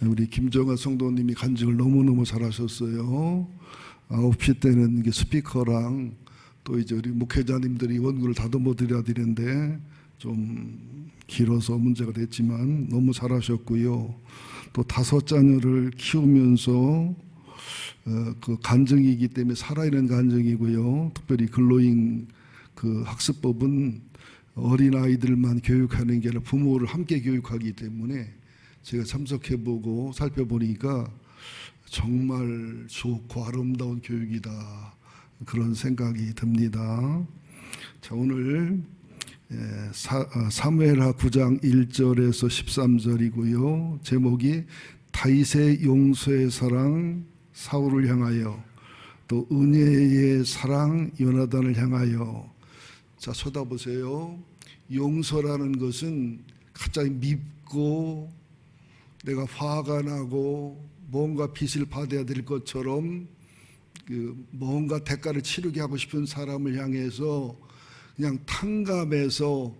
우리 김정아 성도님이 간증을 너무너무 잘하셨어요. 9시 때는 이게 스피커랑 또 이제 우리 목회자님들이 원고를 다듬어 드려야 되는데 좀 길어서 문제가 됐지만 너무 잘하셨고요. 또 5자녀를 키우면서 그 간증이기 때문에 살아있는 간증이고요. 특별히 근로인 그 학습법은 어린 아이들만 교육하는 게 아니라 부모를 함께 교육하기 때문에 제가 참석해보고 살펴보니까 정말 좋고 아름다운 교육이다, 그런 생각이 듭니다. 자, 오늘 사무엘하 9장 1절에서 13절이고요. 제목이 다윗의 용서의 사랑 사울을 향하여, 또 은혜의 사랑 요나단을 향하여. 자, 쳐다보세요. 용서라는 것은 갑자기 밉고 내가 화가 나고 뭔가 빚을 받아야 될 것처럼 뭔가 대가를 치르게 하고 싶은 사람을 향해서 그냥 탕감해서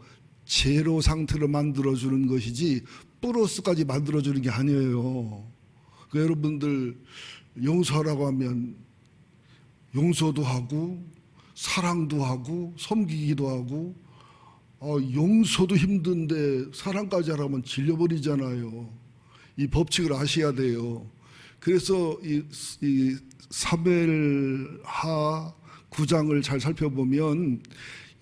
제로 상태로 만들어주는 것이지 플러스까지 만들어주는 게 아니에요. 여러분들 용서라고 하면 용서도 하고 사랑도 하고 섬기기도 하고, 용서도 힘든데 사랑까지 하라면 질려버리잖아요. 이 법칙을 아셔야 돼요. 그래서 이 사무엘하 9장을 잘 살펴보면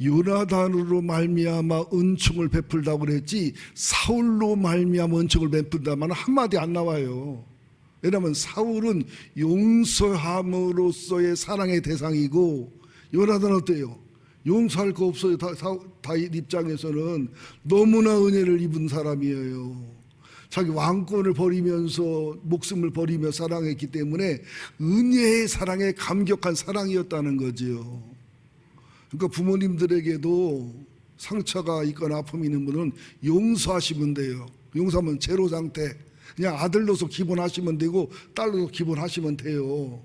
요나단으로 말미암아 은총을 베풀다고 그랬지 사울로 말미암아 은총을 베푼다면 한마디 안 나와요. 왜냐하면 사울은 용서함으로써의 사랑의 대상이고, 요나단은 어때요? 용서할 거 없어요. 다윗 입장에서는 너무나 은혜를 입은 사람이에요. 자기 왕권을 버리면서 목숨을 버리며 사랑했기 때문에 은혜의 사랑에 감격한 사랑이었다는 거지요. 그러니까 부모님들에게도 상처가 있거나 아픔이 있는 분은 용서하시면 돼요. 용서하면 제로 상태, 그냥 아들로서 기본하시면 되고 딸로서 기본하시면 돼요.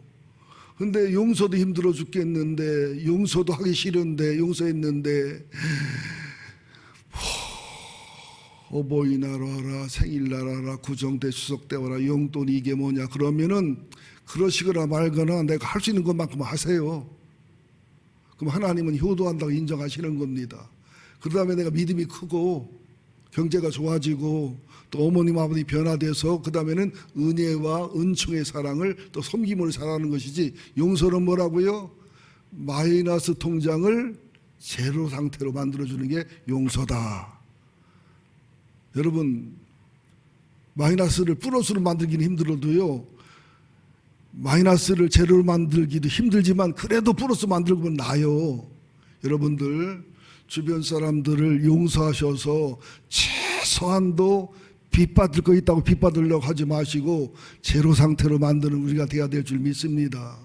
근데 용서도 힘들어 죽겠는데, 용서도 하기 싫은데 용서했는데, 어버이날 와라, 생일날 와라, 구정때 추석때 와라, 용돈이 이게 뭐냐 그러면은 그러시거나 말거나 내가 할 수 있는 것만큼 하세요. 그럼 하나님은 효도한다고 인정하시는 겁니다. 그 다음에 내가 믿음이 크고 경제가 좋아지고 또 어머님 아버지 변화돼서 그 다음에는 은혜와 은총의 사랑을 또 섬김을 잘하는 것이지, 용서는 뭐라고요? 마이너스 통장을 제로 상태로 만들어주는 게 용서다. 여러분, 마이너스를 플러스로 만들기는 힘들어도요, 마이너스를 제로로 만들기도 힘들지만 그래도 플러스 만들면 나아요. 여러분들 주변 사람들을 용서하셔서 최소한도 빚받을 거 있다고 빚받으려고 하지 마시고 제로 상태로 만드는 우리가 돼야 될 줄 믿습니다.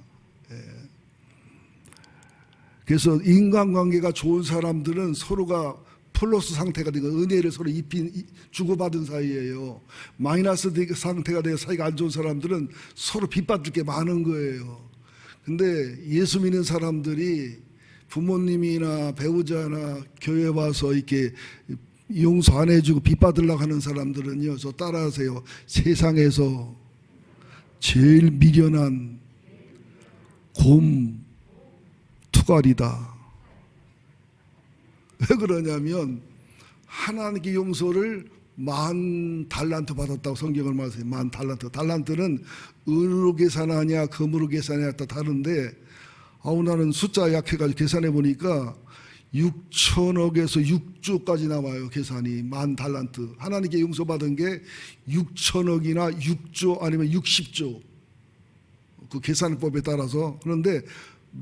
그래서 인간관계가 좋은 사람들은 서로가 플러스 상태가 되고 은혜를 서로 주고받은 사이예요. 마이너스 상태가 되어 사이가 안 좋은 사람들은 서로 빚받을 게 많은 거예요. 근데 예수 믿는 사람들이 부모님이나 배우자나 교회 와서 이렇게 용서 안 해주고 빚받으려고 하는 사람들은요, 저 따라하세요. 세상에서 제일 미련한 곰 투갈이다. 왜 그러냐면 하나님께 용서를 10,000달란트 받았다고 성경을 말해요. 10,000달란트. 달란트는 은으로 계산하냐 금으로 계산하냐 다 다른데, 나는 숫자 약해가지고 계산해 보니까 6천억에서 6조까지 나와요. 계산이 10,000달란트. 하나님께 용서받은 게 6천억이나 6조 아니면 60조, 그 계산법에 따라서. 그런데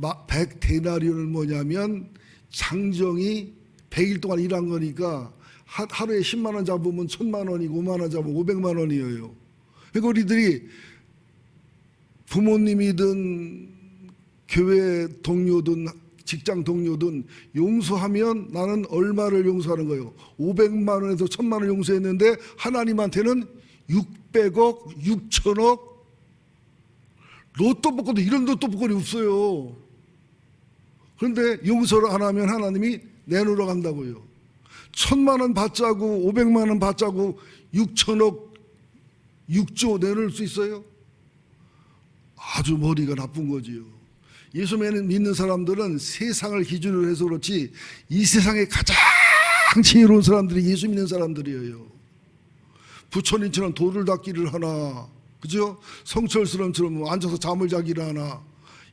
100데나리온은 뭐냐면 장정이 100일 동안 일한 거니까 하루에 10만 원 잡으면 1,000만 원이고 5만 원 잡으면 500만 원이에요. 그러니까 우리들이 부모님이든 교회 동료든 직장 동료든 용서하면 나는 얼마를 용서하는 거예요? 500만 원에서 1,000만 원 용서했는데 하나님한테는 600억, 6천억, 로또 복권도 이런 로또 복권이 없어요. 그런데 용서를 안 하면 하나님이 내놓으러 간다고요. 1,000만 원 받자고 500만 원 받자고 6천억 6조 내놓을 수 있어요? 아주 머리가 나쁜 거지요. 예수 믿는 사람들은 세상을 기준으로 해서 그렇지 이 세상에 가장 지혜로운 사람들이 예수 믿는 사람들이에요. 부처님처럼 돌을 닦기를 하나, 그죠? 성철스러움처럼 앉아서 잠을 자기를 하나,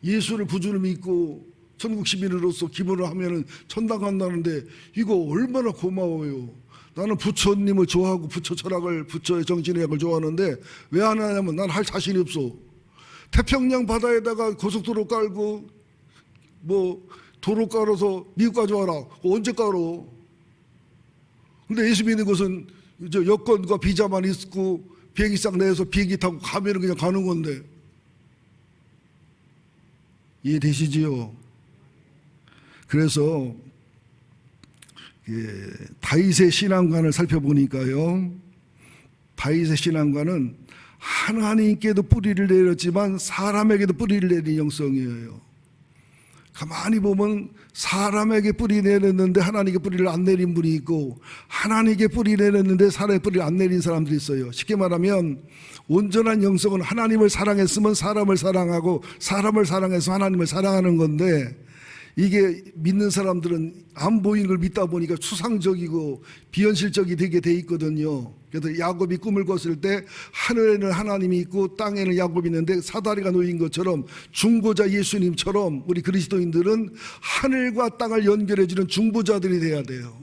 예수를 구주를 믿고 천국 시민으로서 기본을 하면은 천당 간다는데 이거 얼마나 고마워요. 나는 부처님을 좋아하고 부처 철학을, 부처의 정신의학을 좋아하는데 왜 안 하냐면 난 할 자신이 없어. 태평양 바다에다가 고속도로 깔고 뭐 도로 깔아서 미국까지 와라. 언제 깔어? 근데 예수 믿는 것은 저 여권과 비자만 있고 비행기상 내에서 비행기 타고 가면 그냥 가는 건데. 이해되시지요? 그래서 다윗의 신앙관을 살펴보니까요, 다윗의 신앙관은 하나님께도 뿌리를 내렸지만 사람에게도 뿌리를 내린 영성이에요. 가만히 보면 사람에게 뿌리 내렸는데 하나님께 뿌리를 안 내린 분이 있고, 하나님께 뿌리 내렸는데 사람에게 뿌리를 안 내린 사람들이 있어요. 쉽게 말하면 온전한 영성은 하나님을 사랑했으면 사람을 사랑하고, 사람을 사랑해서 하나님을 사랑하는 건데, 이게 믿는 사람들은 안 보이는 걸 믿다 보니까 추상적이고 비현실적이 되게 돼 있거든요. 그래서 야곱이 꿈을 꿨을 때 하늘에는 하나님이 있고 땅에는 야곱이 있는데 사다리가 놓인 것처럼, 중보자 예수님처럼 우리 그리스도인들은 하늘과 땅을 연결해주는 중보자들이 돼야 돼요.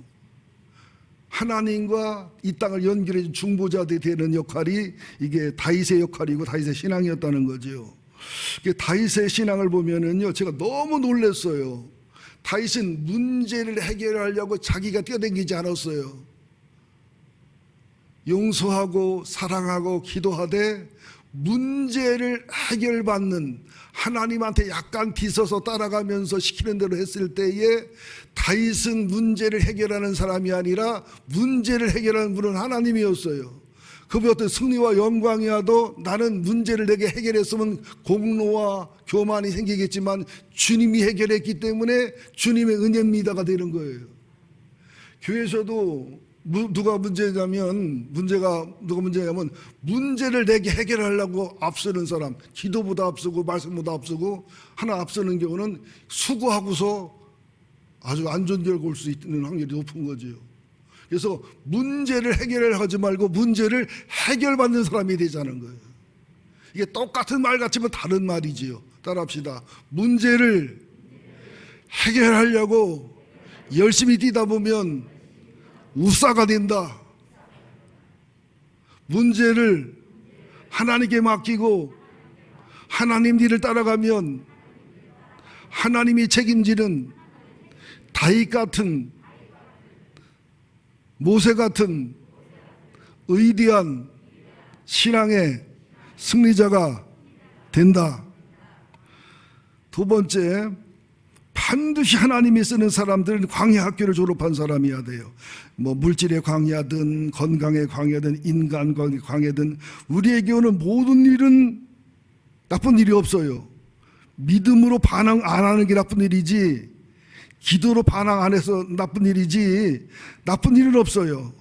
하나님과 이 땅을 연결해주는 중보자들이 되는 역할이 이게 다윗의 역할이고 다윗의 신앙이었다는 거죠. 다윗의 신앙을 보면은요, 제가 너무 놀랐어요. 다윗은 문제를 해결하려고 자기가 뛰어다니지 않았어요. 용서하고 사랑하고 기도하되 문제를 해결받는, 하나님한테 약간 뒤서서 따라가면서 시키는 대로 했을 때에 다윗은 문제를 해결하는 사람이 아니라 문제를 해결하는 분은 하나님이었어요. 그분의 어떤 승리와 영광이라도 나는 문제를 내게 해결했으면 공로와 교만이 생기겠지만 주님이 해결했기 때문에 주님의 은혜입니다가 되는 거예요. 교회에서도 누가 문제냐면 문제를 내게 해결하려고 앞서는 사람, 기도보다 앞서고 말씀보다 앞서고 하나 앞서는 경우는 수고하고서 아주 안 좋은 결과 올 수 있는 확률이 높은 거죠. 그래서 문제를 해결하지 말고 문제를 해결받는 사람이 되자는 거예요. 이게 똑같은 말 같지만 다른 말이지요. 따라합시다. 문제를 해결하려고 열심히 뛰다 보면 우사가 된다. 문제를 하나님께 맡기고 하나님 뒤를 따라가면 하나님이 책임지는 다윗 같은, 모세 같은 위대한 신앙의 승리자가 된다. 두 번째, 반드시 하나님이 쓰는 사람들은 광야 학교를 졸업한 사람이어야 돼요. 뭐 물질의 광야든 건강의 광야든 인간관계 광야든 우리에게 오는 모든 일은 나쁜 일이 없어요. 믿음으로 반응 안 하는 게 나쁜 일이지, 기도로 반응 안 해서 나쁜 일이지 나쁜 일은 없어요.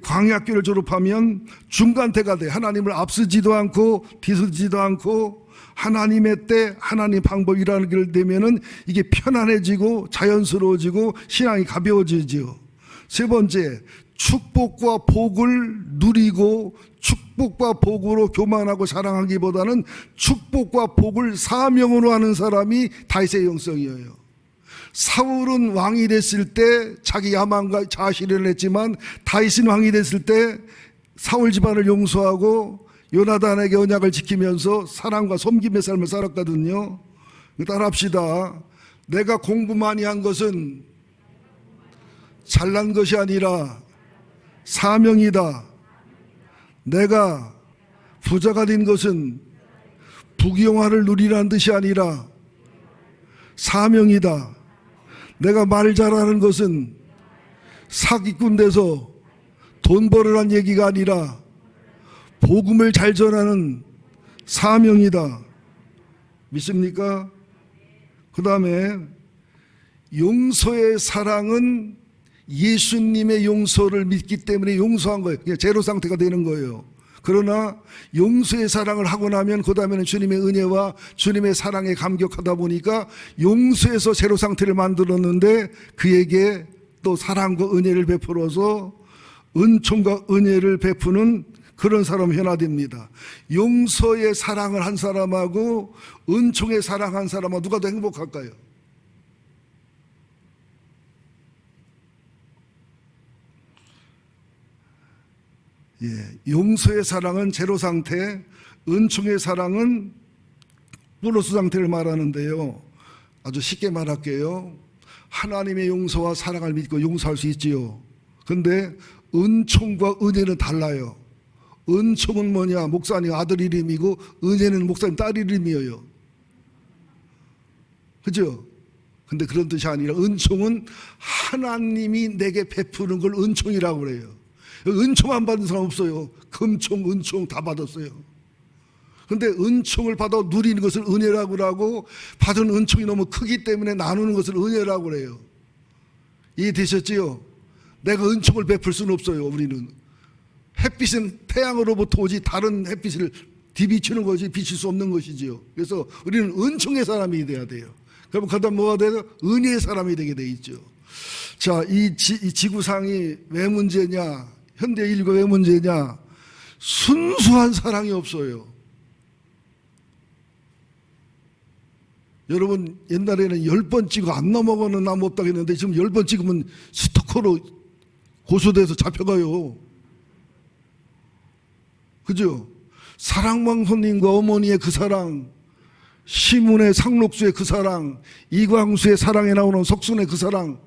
광야 학교를 졸업하면 중간태가 돼. 하나님을 앞서지도 않고 뒤서지도 않고 하나님의 때 하나님 방법이라는 게 되면은 이게 편안해지고 자연스러워지고 신앙이 가벼워지죠. 세 번째, 축복과 복을 누리고 축복과 복으로 교만하고 자랑하기보다는 축복과 복을 사명으로 하는 사람이 다윗의 영성이에요. 사울은 왕이 됐을 때 자기 야망과 자아실현을 했지만 다윗은 왕이 됐을 때 사울 집안을 용서하고 요나단에게 언약을 지키면서 사랑과 섬김의 삶을 살았거든요. 따라합시다. 내가 공부 많이 한 것은 잘난 것이 아니라 사명이다. 내가 부자가 된 것은 부귀영화를 누리라는 뜻이 아니라 사명이다. 내가 말 잘하는 것은 사기꾼 돼서 돈 벌으란 얘기가 아니라 복음을 잘 전하는 사명이다. 믿습니까? 그 다음에 용서의 사랑은 예수님의 용서를 믿기 때문에 용서한 거예요. 제로 상태가 되는 거예요. 그러나 용서의 사랑을 하고 나면 그 다음에는 주님의 은혜와 주님의 사랑에 감격하다 보니까 용서에서 제로 상태를 만들었는데 그에게 또 사랑과 은혜를 베풀어서 은총과 은혜를 베푸는 그런 사람이 변화됩니다. 용서의 사랑을 한 사람하고 은총의 사랑한 사람하고 누가 더 행복할까요? 용서의 사랑은 제로 상태, 은총의 사랑은 플러스 상태를 말하는데요. 아주 쉽게 말할게요. 하나님의 용서와 사랑을 믿고 용서할 수 있지요. 근데 은총과 은혜는 달라요. 은총은 뭐냐? 목사님 아들 이름이고 은혜는 목사님 딸 이름이에요. 그죠? 근데 그런 뜻이 아니라 은총은 하나님이 내게 베푸는 걸 은총이라고 그래요. 은총 안 받은 사람 없어요. 금총, 은총 다 받았어요. 그런데 은총을 받아 누리는 것을 은혜라고 하고 받은 은총이 너무 크기 때문에 나누는 것을 은혜라고 그래요. 이해되셨지요? 내가 은총을 베풀 수는 없어요. 우리는 햇빛은 태양으로부터 오지 다른 햇빛을 뒤비추는 것이 비칠 수 없는 것이지요. 그래서 우리는 은총의 사람이 돼야 돼요. 그럼 그다음 뭐가 돼요? 은혜의 사람이 되게 돼 있죠. 자, 이 지구상이 왜 문제냐? 현대 인류가 왜 문제냐? 순수한 사랑이 없어요. 여러분 옛날에는 10번 찍어 안 넘어가는 나무 없다고 했는데 지금 10번 찍으면 스토커로 고소돼서 잡혀가요. 그죠? 사랑방송님과 어머니의 그 사랑, 시문의 상록수의 그 사랑, 이광수의 사랑에 나오는 석순의 그 사랑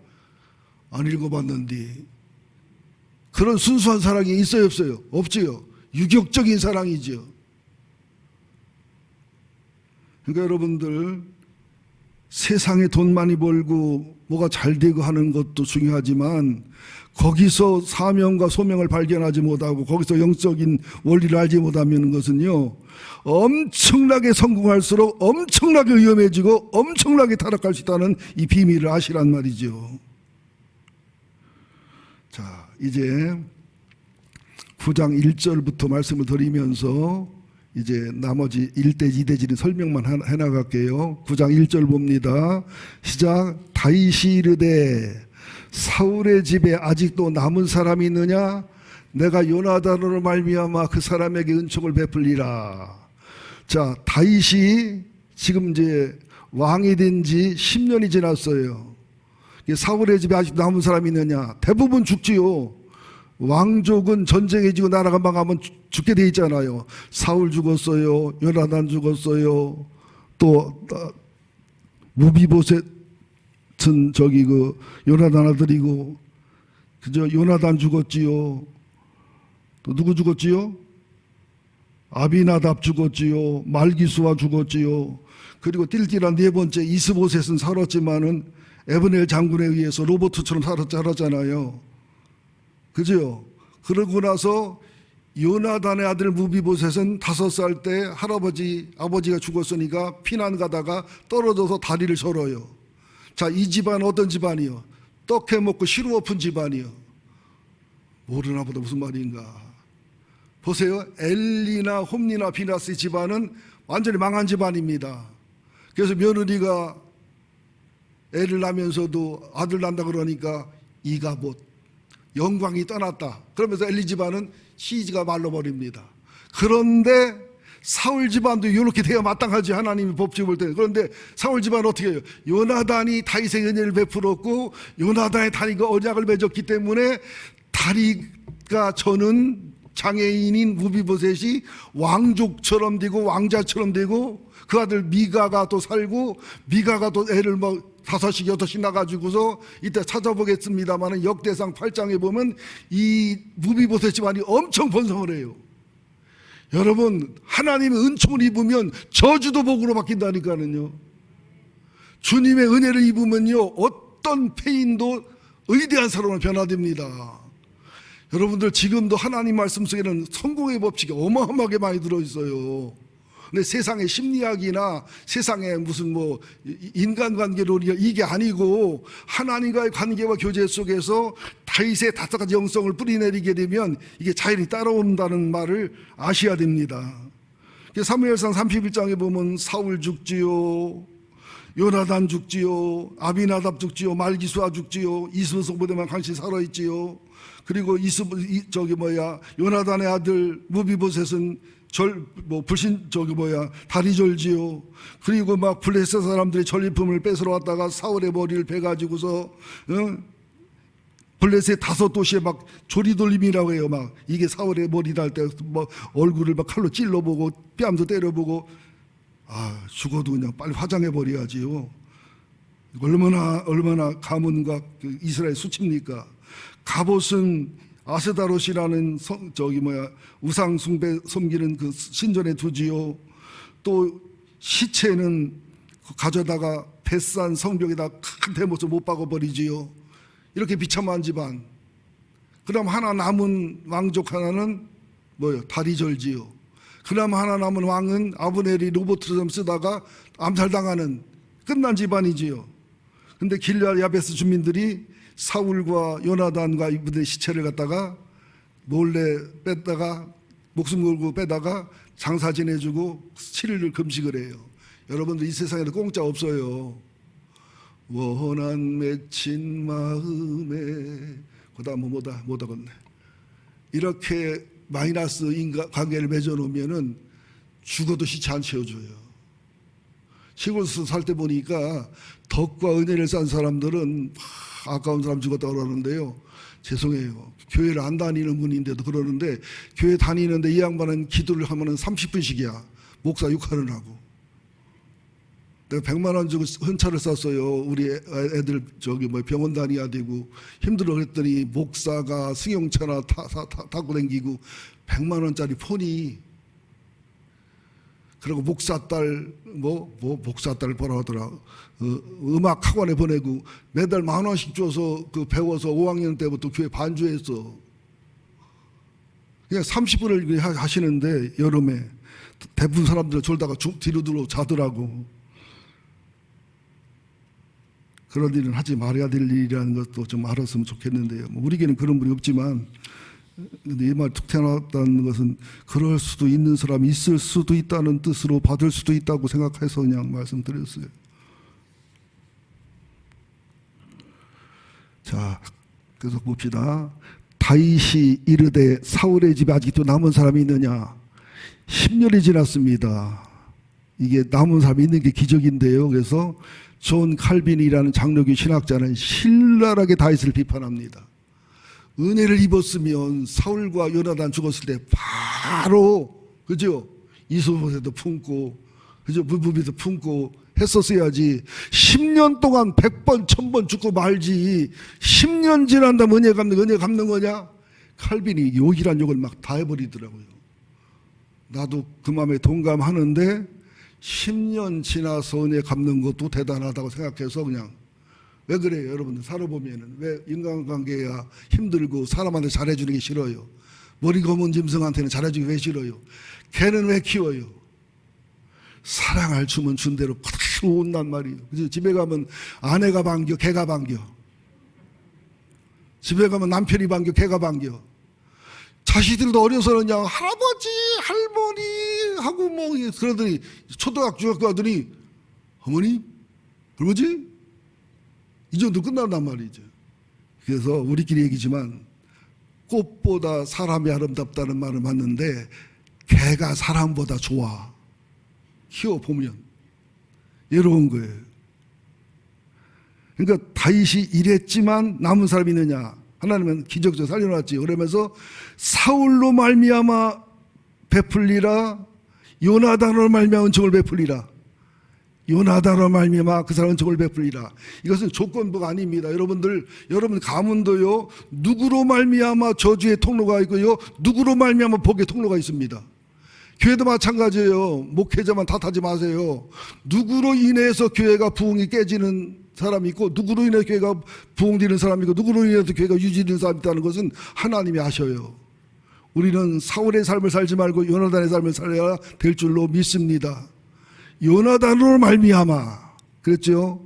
안 읽어봤는데 그런 순수한 사랑이 있어요 없어요? 없지요. 유격적인 사랑이지요. 그러니까 여러분들 세상에 돈 많이 벌고 뭐가 잘 되고 하는 것도 중요하지만 거기서 사명과 소명을 발견하지 못하고 거기서 영적인 원리를 알지 못하는 것은요 엄청나게 성공할수록 엄청나게 위험해지고 엄청나게 타락할 수 있다는 이 비밀을 아시란 말이죠. 자, 이제 9장 1절부터 말씀을 드리면서 이제 나머지 1대 2대지는 설명만 해나갈게요. 9장 1절 봅니다. 시작. 다윗이 이르되 사울의 집에 아직도 남은 사람이 있느냐? 내가 요나단으로 말미암아 그 사람에게 은총을 베풀리라. 자, 다윗이 지금 이제 왕이 된 지 10년이 지났어요. 사울의 집에 아직도 남은 사람이 있느냐? 대부분 죽지요. 왕족은 전쟁에 지고 나라가 망하면 죽게 돼 있잖아요. 사울 죽었어요. 요나단 죽었어요. 또 무비보셋은 저기 그 요나단 아들이고 그저 요나단 죽었지요. 또 누구 죽었지요? 아비나답 죽었지요. 말기수아 죽었지요. 그리고 띨띨한 네 번째 이스보셋은 살았지만은 에브넬 장군에 의해서 로버트처럼 살았잖아요. 그죠? 그러고 나서 요나단의 아들 무비보셋은 5살 때 아버지가 죽었으니까 피난 가다가 떨어져서 다리를 절어요. 자, 이 집안 어떤 집안이요? 떡해 먹고 시루 엎은 집안이요. 모르나 보다 무슨 말인가. 보세요. 엘리나 홈리나 비나스 집안은 완전히 망한 집안입니다. 그래서 며느리가 애를 낳으면서도 아들 난다 그러니까 이가봇 영광이 떠났다. 그러면서 엘리 집안은 시지가 말라버립니다. 그런데 사울 집안도 이렇게 돼야 마땅하지 하나님이 법칙 볼 때. 그런데 사울 집안은 어떻게 해요? 요나단이 다윗의 은혜를 베풀었고 요나단의 다리가 언약을 맺었기 때문에 다리가 저는 장애인인 무비보셋이 왕족처럼 되고 왕자처럼 되고 그 아들 미가가 또 살고 미가가 또 애를 막 5씩 8씩 나가지고서 이때 찾아보겠습니다만 역대상 8장에 보면 이 무비보셋 집안이 엄청 번성을 해요. 여러분 하나님의 은총을 입으면 저주도 복으로 바뀐다니까요. 주님의 은혜를 입으면요 어떤 페인도 의대한 사람으로 변화됩니다. 여러분들 지금도 하나님 말씀 속에는 성공의 법칙이 어마어마하게 많이 들어있어요. 근데 세상의 심리학이나 세상의 무슨 뭐 인간관계론이 이게 아니고 하나님과의 관계와 교제 속에서 다윗의 다섯 가지 영성을 뿌리내리게 되면 이게 자연히 따라온다는 말을 아셔야 됩니다. 사무엘상 31장에 보면 사울 죽지요, 요나단 죽지요, 아비나답 죽지요, 말기수아 죽지요, 이스보셋만 간신히 살아있지요. 그리고 요나단의 아들 무비보셋은 다리 절지요. 그리고 막 블레셋 사람들이 전리품을 뺏으러 왔다가 사울의 머리를 베가지고서 블레셋 5도시에 막 조리돌림이라고 해요. 막 이게 사울의 머리 달 때 막 얼굴을 막 칼로 찔러보고 뺨도 때려보고, 죽어도 그냥 빨리 화장해 버려야지요. 얼마나 가문과 이스라엘 수치입니까? 갑옷은 아세다롯이라는 우상 숭배 섬기는 그 신전에 두지요. 또 시체는 가져다가 벳산 성벽에다 큰 대못을 못 박아 버리지요. 이렇게 비참한 집안. 그다음 하나 남은 왕족 하나는 다리 절지요. 그다음 하나 남은 왕은 아브넬이 로봇을 쓰다가 암살당하는 끝난 집안이지요. 근데 길르앗 야베스 주민들이 사울과 요나단과 이분들의 시체를 갖다가 몰래 뺐다가 목숨 걸고 빼다가 장사 지내주고 7일을 금식을 해요. 여러분들 이 세상에도 공짜 없어요. 원한 맺힌 마음에 그다음 못 하겠네. 이렇게 마이너스 인간 관계를 맺어놓으면은 죽어도 시체 안 채워줘요. 시골에서 살 때 보니까 덕과 은혜를 쌓은 사람들은 아까운 사람 죽었다고 그러는데요. 죄송해요. 교회를 안 다니는 분인데도 그러는데, 교회 다니는데 이 양반은 기도를 하면은 30분씩이야. 목사 6화를 하고. 내가 100만 원 주고 헌차를 쐈어요. 우리 애들 병원 다녀야 되고 힘들어 그랬더니 목사가 승용차나 타고 다니고 100만 원짜리 폰이, 그리고 목사딸 목사딸 뭐라 하더라, 음악 학원에 보내고 매달 10,000원씩 줘서 배워서 5학년 때부터 교회 반주했어. 그냥 30분을 하시는데 여름에 대부분 사람들 졸다가 뒤로 들어 자더라고. 그런 일은 하지 말아야 될 일이라는 것도 좀 알았으면 좋겠는데요. 우리에게는 그런 분이 없지만, 근데 이 말 툭 튀어나왔다는 것은 그럴 수도 있는 사람이 있을 수도 있다는 뜻으로 받을 수도 있다고 생각해서 그냥 말씀드렸어요. 자, 계속 봅시다. 다윗이 이르되 사울의 집에 아직도 남은 사람이 있느냐? 10년이 지났습니다. 이게 남은 사람이 있는 게 기적인데요. 그래서 존 칼빈이라는 장로교 신학자는 신랄하게 다윗을 비판합니다. 은혜를 입었으면 사울과 요나단 죽었을 때 바로, 그죠? 이스보셋도 품고, 그죠? 무비도 품고 했었어야지. 10년 동안 100번 1000번 죽고 말지 10년 지난다면 은혜 갚는 거냐? 칼빈이 욕이란 욕을 막 다 해버리더라고요. 나도 그 마음에 동감하는데 10년 지나서 은혜 갚는 것도 대단하다고 생각해서 그냥. 왜 그래요? 여러분들 살아보면은 왜 인간관계가 힘들고 사람한테 잘해주는 게 싫어요? 머리 검은 짐승한테는 잘해주기 왜 싫어요? 걔는 왜 키워요? 사랑을 주면 준 대로 그대로 온단 말이에요. 그래서 집에 가면 아내가 반겨, 걔가 반겨. 집에 가면 남편이 반겨, 걔가 반겨. 자식들도 어려서 그냥 할아버지, 할머니 하고 그러더니 초등학교, 중학교 가더니 어머니, 할아버지 이 정도 끝난단 말이죠. 그래서 우리끼리 얘기지만 꽃보다 사람이 아름답다는 말을 맞는데 개가 사람보다 좋아. 키워보면 이런 거예요. 그러니까 다윗이 이랬지만 남은 사람이 있느냐? 하나님은 기적적으로 살려놨지. 그러면서 사울로 말미암아 베풀리라, 요나단으로 말미암아 은총을 베풀리라. 요나단으로 말미암아 그 사람 은총을 베풀리라. 이것은 조건부가 아닙니다. 여러분 가문도요, 누구로 말미암아 저주의 통로가 있고요, 누구로 말미암아 복의 통로가 있습니다. 교회도 마찬가지예요. 목회자만 탓하지 마세요. 누구로 인해서 교회가 부흥이 깨지는 사람이 있고, 누구로 인해서 교회가 부흥되는 사람이 있고, 누구로 인해서 교회가 유지되는 사람이 있다는 것은 하나님이 아셔요. 우리는 사울의 삶을 살지 말고 요나단의 삶을 살아야 될 줄로 믿습니다. 요나단으로 말미암아 그랬죠.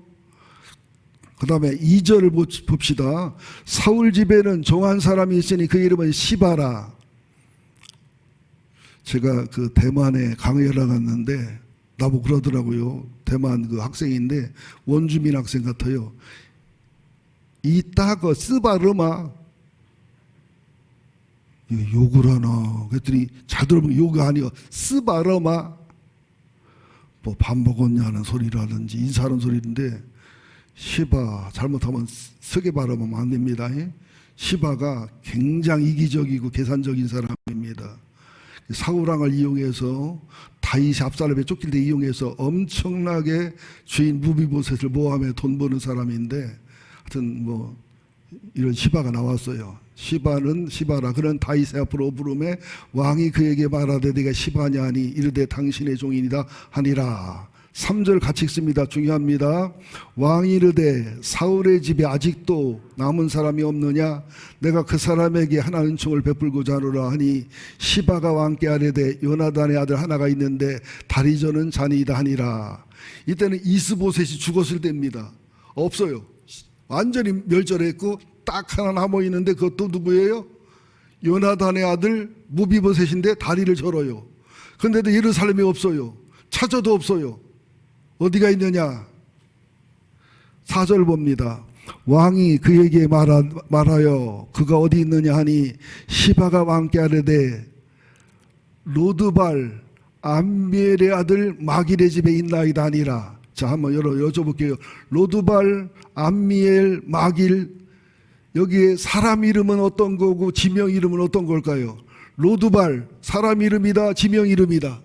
그 다음에 2절을 봅시다. 사울 집에는 종한 사람이 있으니 그 이름은 시바라. 제가 그 대만에 강의를 갔는데 나보고 그러더라고요. 대만 그 학생인데 원주민 학생 같아요. 이따가 스바르마 욕을 하나 그랬더니 잘 들어보면 욕이 아니요 스바르마 뭐 밥 먹었냐는 소리라든지 인사하는 소리인데 시바 잘못하면 쓰게 발음하면 안 됩니다. 시바가 굉장히 이기적이고 계산적인 사람입니다. 사울왕을 이용해서 다윗이 압살롬에 쫓길 때 이용해서 엄청나게 주인 무비보셋을 모함해 돈 버는 사람인데 하여튼 뭐 이런 시바가 나왔어요. 시바는 시바라 그는 다윗의 앞으로 부르매 왕이 그에게 말하되 네가 시바냐 하니 이르되 당신의 종이니라 하니라. 3절 같이 읽습니다. 중요합니다. 왕이 이르되 사울의 집에 아직도 남은 사람이 없느냐 내가 그 사람에게 하나 은총을 베풀고자 하노라 하니 시바가 왕께 아뢰되 요나단의 아들 하나가 있는데 다리 저는 자니이다 하니라. 이때는 이스보셋이 죽었을 때입니다. 없어요. 완전히 멸절했고 딱 하나 남아 있는데 그것도 누구예요? 요나단의 아들 무비보셋인데 다리를 절어요. 그런데도 예루살렘이 없어요. 찾아도 없어요. 어디가 있느냐? 4절 봅니다. 왕이 그에게 말하여 그가 어디 있느냐 하니 시바가 왕께 아뢰되 로드발 암미엘의 아들 마길의 집에 있나이다 하니라. 자, 한번 여쭤볼게요. 로드발 암미엘 마길 여기에 사람 이름은 어떤 거고 지명 이름은 어떤 걸까요? 로드발 사람 이름이다 지명 이름이다.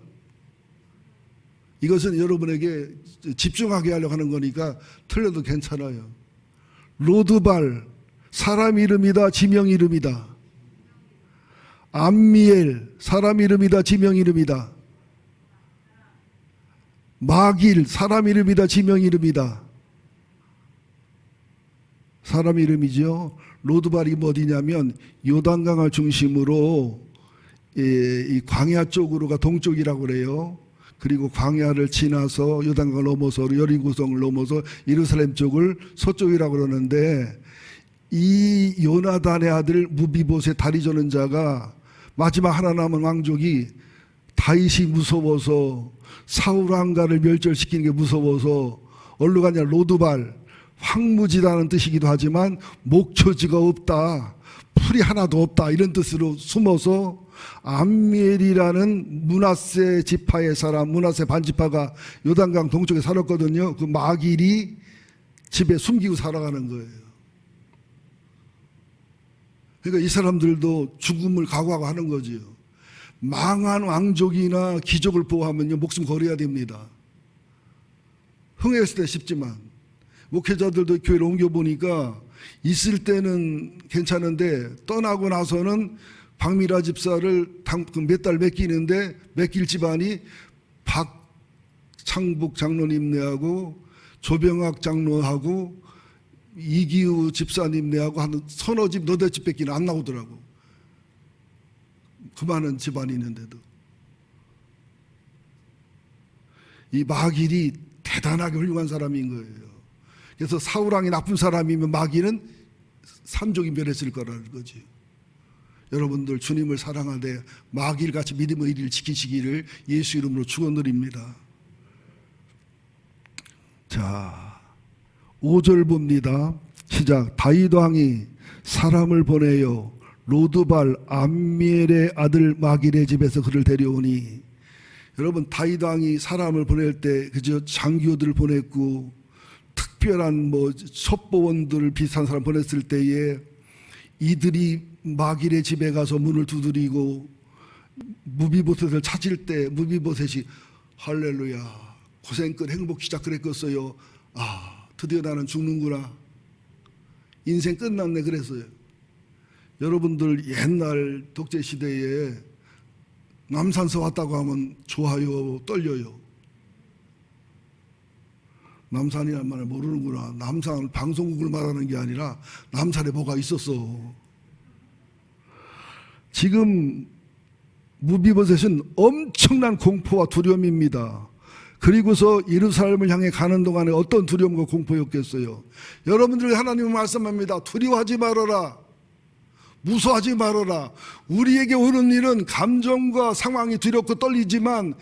이것은 여러분에게 집중하게 하려고 하는 거니까 틀려도 괜찮아요. 로드발 사람 이름이다 지명 이름이다. 암미엘 사람 이름이다 지명 이름이다. 마길 사람 이름이다 지명 이름이다. 사람 이름이죠. 로드발이 어디냐면 요단강을 중심으로 이 광야 쪽으로가 동쪽이라고 그래요. 그리고 광야를 지나서 요단강을 넘어서 여리고성을 넘어서 예루살렘 쪽을 서쪽이라고 그러는데 이 요나단의 아들 무비보셋 다리 저는 자가 마지막 하나 남은 왕족이 다윗이 무서워서 사울 왕가를 멸절시키는 게 무서워서 어디로 가냐 로드발 황무지다는 뜻이기도 하지만 목초지가 없다 풀이 하나도 없다 이런 뜻으로 숨어서 암미엘이라는 므낫세 지파의 사람 므낫세 반지파가 요단강 동쪽에 살았거든요. 그 마길이 집에 숨기고 살아가는 거예요. 그러니까 이 사람들도 죽음을 각오하고 하는 거지요. 망한 왕족이나 귀족을 보호하면요 목숨 걸어야 됩니다. 흥했을 때 쉽지만 목회자들도 교회를 옮겨보니까 있을 때는 괜찮은데 떠나고 나서는 박미라 집사를 몇 달 맡기는데 맡길 집안이 박창북 장로님네하고 조병학 장로하고 이기우 집사님네하고 한 서너 집 너댓 집 밖에는 안 나오더라고. 그 많은 집안이 있는데도. 이 마길이 대단하게 훌륭한 사람인 거예요. 그래서 사울왕이 나쁜 사람이면 마길은 삼족이 멸했을 거라는 거지. 여러분들 주님을 사랑하되 마길같이 믿음의 일을 지키시기를 예수 이름으로 축원드립니다. 자, 5절 봅니다. 시작. 다윗 왕이 사람을 보내요 로드발 암미엘의 아들 마길의 집에서 그를 데려오니. 여러분 다윗 왕이 사람을 보낼 때 그저 장교들을 보냈고 특별한 뭐 첩보원들 비슷한 사람 보냈을 때에 이들이 마길의 집에 가서 문을 두드리고 무비보셋을 찾을 때 무비보셋이 할렐루야 고생 끝 행복 시작 그랬겠어요. 아 드디어 나는 죽는구나 인생 끝났네 그랬어요. 여러분들 옛날 독재시대에 남산서 왔다고 하면 좋아요 떨려요. 남산이란 말을 모르는구나. 남산 방송국을 말하는 게 아니라 남산에 뭐가 있었어. 지금 무비보셋은 엄청난 공포와 두려움입니다. 그리고서 예루살렘을 향해 가는 동안에 어떤 두려움과 공포였겠어요. 여러분들에게 하나님은 말씀합니다. 두려워하지 말아라. 무서워하지 말아라. 우리에게 오는 일은 감정과 상황이 두렵고 떨리지만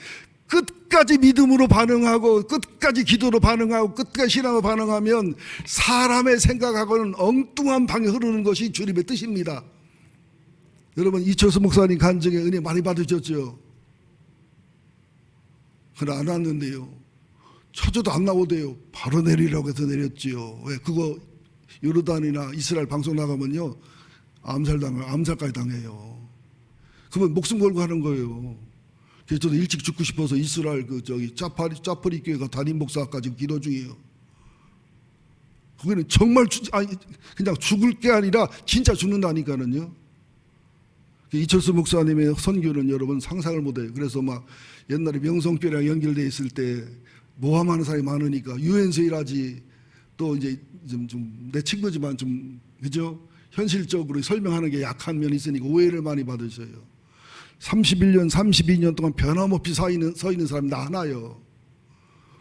끝까지 믿음으로 반응하고 끝까지 기도로 반응하고 끝까지 신앙으로 반응하면 사람의 생각하고는 엉뚱한 방에 흐르는 것이 주님의 뜻입니다. 여러분, 이철수 목사님 간증에 은혜 많이 받으셨죠? 그러나 안 왔는데요. 처저도 안 나오대요. 바로 내리라고 해서 내렸지요. 왜? 그거 요르단이나 이스라엘 방송 나가면요, 암살까지 당해요. 그러면 목숨 걸고 하는 거예요. 그래서 저도 일찍 죽고 싶어서 이스라엘 짜파리 교회가 담임 목사까지 기도 중이에요. 거기는 정말 그냥 죽을 게 아니라 진짜 죽는다니까는요. 이철수 목사님의 선교는 여러분 상상을 못해요. 그래서 막 옛날에 명성교회랑 연결돼 있을 때 모함하는 사람이 많으니까 유엔서 일하지, 또 이제 좀 내 친구지만 좀 그죠? 현실적으로 설명하는 게 약한 면이 있으니까 오해를 많이 받으셔요. 31년, 32년 동안 변함없이 서 있는 사람이 나 하나요.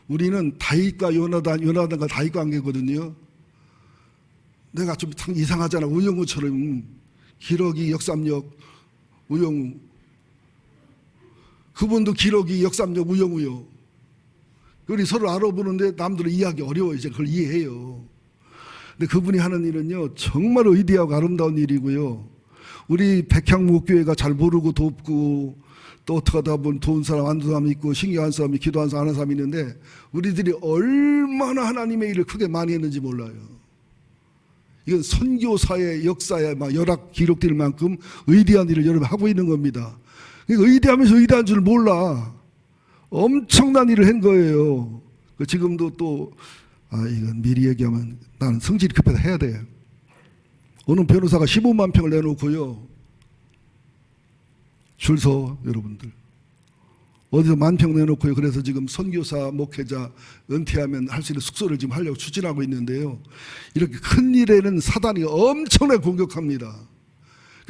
우리는 다윗과 요나단과 다윗 관계거든요. 내가 좀 이상하잖아. 우영우처럼 기러기, 역삼역, 우영우. 그분도 기러기, 역삼역, 우영우요. 우리 서로 알아보는데 남들은 이해하기 어려워요. 이제 그걸 이해해요. 근데 그분이 하는 일은요, 정말 의대하고 아름다운 일이고요. 우리 백향목교회가 잘 모르고 돕고, 또 어떻게 하다 보면 도운 사람, 안 도운 사람 있고, 신경한 사람이, 기도한 사람, 하는 사람이 있는데, 우리들이 얼마나 하나님의 일을 크게 많이 했는지 몰라요. 이건 선교사의 역사에 막 열악 기록될 만큼 의대한 일을 여러분 하고 있는 겁니다. 그러니까 의대하면서 의대한 줄 몰라. 엄청난 일을 한 거예요. 지금도 또, 이건 미리 얘기하면 나는 성질이 급해서 해야 돼. 어느 변호사가 15만 평을 내놓고요. 줄 서, 여러분들. 어디서 만평 내놓고요. 그래서 지금 선교사, 목회자 은퇴하면 할 수 있는 숙소를 지금 하려고 추진하고 있는데요. 이렇게 큰 일에는 사단이 엄청나게 공격합니다.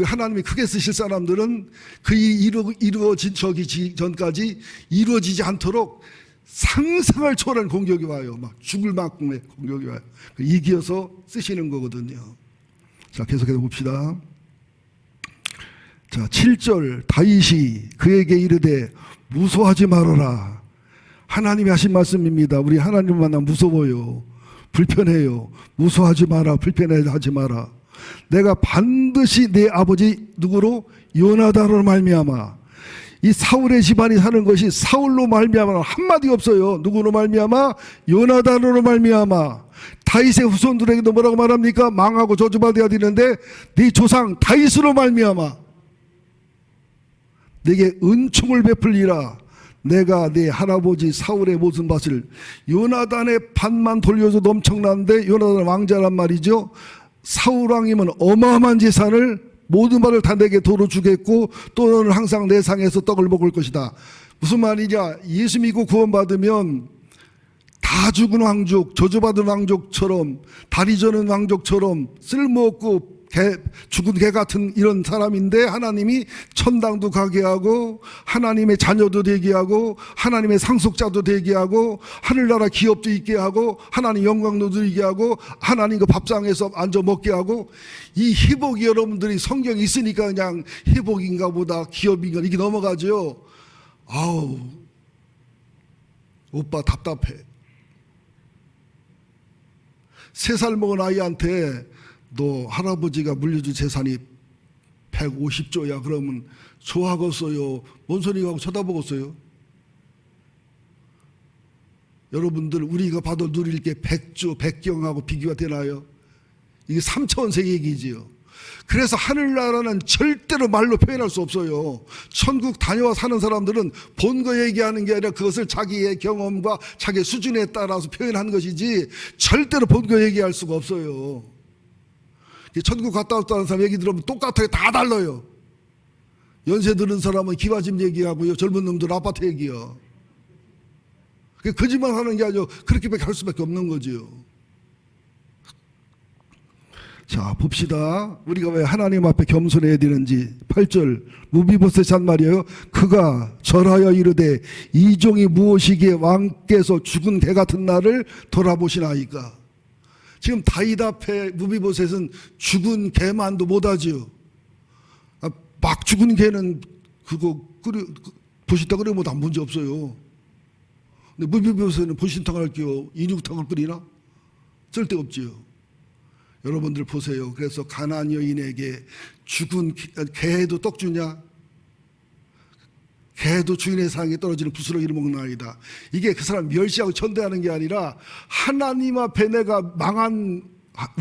하나님이 크게 쓰실 사람들은 그 일이 이루어진 전까지 이루어지지 않도록 상상을 초월한 공격이 와요. 막 죽을 만큼의 공격이 와요. 이기어서 쓰시는 거거든요. 자, 계속해서 봅시다. 자, 7절 다윗이 그에게 이르되 무서워하지 말아라. 하나님이 하신 말씀입니다. 우리 하나님 만나면 무서워요. 불편해요. 무서워하지 마라. 불편해하지 마라. 내가 반드시 내 아버지 누구로? 요나단으로 말미암아. 이 사울의 집안이 사는 것이 사울로 말미암아 한마디 없어요. 누구로 말미암아? 요나단으로 말미암아. 다윗의 후손들에게도 뭐라고 말합니까? 망하고 저주받아야 되는데 네 조상 다윗으로 말미암아 내게 은총을 베풀리라. 내가 내 할아버지 사울의 모든 밭을 요나단의 밭만 돌려줘도 엄청난데 요나단 왕자란 말이죠. 사울 왕이면 어마어마한 재산을 모든 바를 다 내게 도로 주겠고 또 너는 항상 내 상에서 떡을 먹을 것이다. 무슨 말이냐? 예수 믿고 구원받으면 다 죽은 왕족, 저주받은 왕족처럼, 다리 저는 왕족처럼 쓸모없고 죽은 개 같은 이런 사람인데 하나님이 천당도 가게 하고 하나님의 자녀도 되게 하고 하나님의 상속자도 되게 하고 하늘나라 기업도 있게 하고 하나님 영광도 누리게 하고 하나님 그 밥상에서 앉아 먹게 하고 이 회복이 여러분들이 성경에 있으니까 그냥 회복인가 보다 기업인가 이렇게 넘어가죠. 아우 오빠 답답해. 3살 먹은 아이한테 너 할아버지가 물려준 재산이 150조야 그러면 좋아하겠어요? 뭔 소리가 하고 쳐다보겠어요? 여러분들 우리가 받아 누릴 게 100조 100경하고 비교가 되나요? 이게 3차원적 얘기지요. 그래서 하늘나라는 절대로 말로 표현할 수 없어요. 천국 다녀와 사는 사람들은 본 거 얘기하는 게 아니라 그것을 자기의 경험과 자기의 수준에 따라서 표현하는 것이지 절대로 본 거 얘기할 수가 없어요. 천국 갔다 왔다는 사람 얘기 들으면 똑같아요. 다 달라요. 연세 들은 사람은 기와집 얘기하고요. 젊은 놈들 아파트 얘기요. 거짓말 하는 게 아니고 그렇게밖에 할 수밖에 없는 거지요. 자, 봅시다. 우리가 왜 하나님 앞에 겸손해야 되는지. 8절 무비보셋이 한 말이에요. 그가 절하여 이르되 이 종이 무엇이기에 왕께서 죽은 개 같은 나를 돌아보시나이까. 지금 다윗 앞에 무비보셋은 죽은 개만도 못하지요. 막 죽은 개는 그거 보신탕 끓여 먹어도 안 문제 없어요. 근데 무비보셋은 보신탕 할게요. 인육탕을 끓이나? 쓸데없지요. 여러분들 보세요. 그래서 가나안 여인에게 죽은 개도 떡 주냐? 개도 주인의 상에 떨어지는 부스러기를 먹나이다. 이게 그 사람 멸시하고 천대하는 게 아니라 하나님 앞에 내가 망한